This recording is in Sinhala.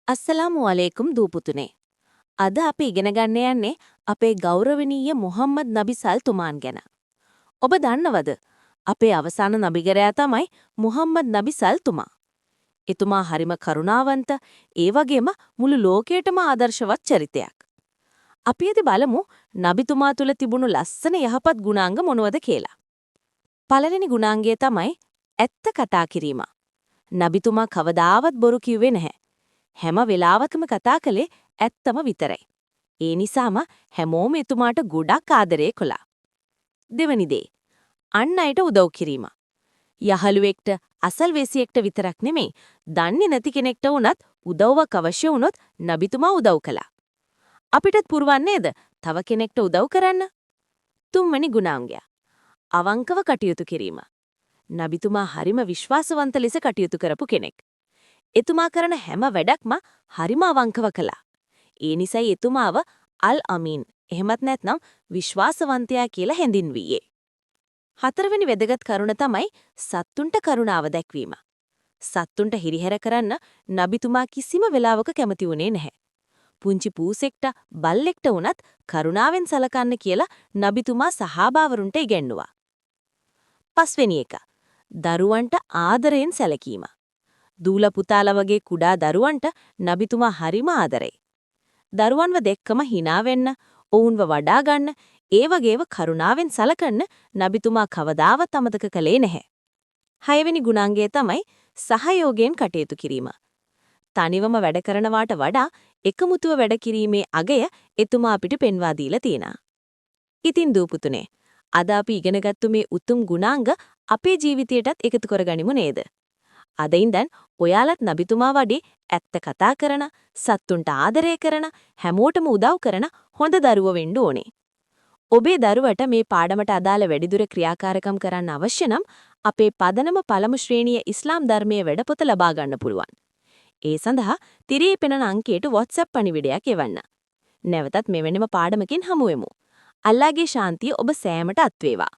අස්සලාමු අලයිකුම් දූපුතුනේ. අද අපි ඉගෙන ගන්න යන්නේ අපේ ගෞරවනීය මුහම්මද් නබි සල්තුමාන් ගැන. ඔබ දන්නවද? අපේ අවසාන නබිගරයා තමයි මුහම්මද් නබි සල්තුමා. එතුමා හරිම කරුණාවන්ත, ඒ වගේම මුළු ලෝකයටම ආදර්ශවත් චරිතයක්. අපි අද බලමු නබිතුමා තුල තිබුණු ලස්සන යහපත් ගුණාංග මොනවද කියලා. පළවෙනි ගුණාංගය තමයි ඇත්ත කතා කිරීම. නබිතුමා කවදාවත් බොරු කිව්වේ නැහැ. හැම වෙලාවකම කතා කළේ ඇත්තම විතරයි. ඒ නිසාම හැමෝම එතුමාට ගොඩක් ආදරය කළා. දෙවැනි දේ අන් අයට උදව් කිරීම. යහළුවෙක්ට අසල්වැසියෙක්ට විතරක් නෙමෙයි, දන්නේ නැති කෙනෙක්ට වුණත් උදව්වක් අවශ්‍ය වුණොත් නබිතුමා උදව් කළා. අපිටත් පුරවන් නේද තව කෙනෙක්ට උදව් කරන්න? තුන්වෙනි ගුණාංගය අවංකව කටයුතු කිරීම. නබිතුමා හරිම විශ්වාසවන්ත ලෙස කටයුතු කරපු කෙනෙක්. එතුමා කරන හැම වැඩක්ම හරිම අවංකව කළා. ඒ නිසයි එතුමාව අල් අමීන් එහෙමත් නැත්නම් විශ්වාසවන්තයා කියලා හැඳින්වුවේ. හතරවෙනි වැදගත් කරුණ තමයි සත්තුන්ට කරුණාව දැක්වීම. සත්තුන්ට හිරිහැර කරන්න නබිතුමා කිසිම වෙලාවක කැමති වුණේ නැහැ. පුංචි පූසෙක්ට බල්ලෙක්ට වුණත් කරුණාවෙන් සලකන්න කියලා නබිතුමා සහාබාවරුන්ට ඉගැන්නුවා. පස්වෙනි එක දරුවන්ට ආදරයෙන් සැලකීම. දූල පුතාලා වගේ කුඩා දරුවන්ට නබිතුමා හරිම ආදරේ. දරුවන්ව දැක්කම hina වෙන්න, ඔවුන්ව වඩා ගන්න, ඒ වගේව කරුණාවෙන් සලකන්න නබිතුමා කවදාවත් අමතක කළේ නැහැ. හයවෙනි ගුණාංගය තමයි සහයෝගයෙන් කටයුතු කිරීම. තනිවම වැඩ කරනවාට වඩා එකමුතුව වැඩ කිරීමේ අගය එතුමා අපිට පෙන්වා දීලා තියෙනවා. ඉතින් දූපුතුනේ, අද අපි ඉගෙනගත්තු මේ උතුම් ගුණාංග අපේ ජීවිතයටත් එකතු කරගනිමු නේද? අද ඉඳන් ඔයාලත් නබිතුමා වගේ ඇත්ත කතා කරන, සත්තුන්ට ආදරය කරන, හැමෝටම උදව් කරන හොඳ දරුවෝ වෙන්න ඕනේ. ඔබේ දරුවට මේ පාඩමට අදාළ වැඩිදුර ක්‍රියාකාරකම් කරන්න අවශ්‍ය නම් අපේ පදනම පළමු ශ්‍රේණිය ඉස්ලාම් ධර්මයේ වැඩපොත ලබා ගන්න පුළුවන්. ඒ සඳහා තිරේ පෙනෙන අංකයට WhatsApp පණිවිඩයක් එවන්න. නැවතත් මෙවැනිම පාඩමකින් හමු වෙමු. අල්ලාහ්ගේ ශාන්තිය ඔබ සෑමට අත් වේවා.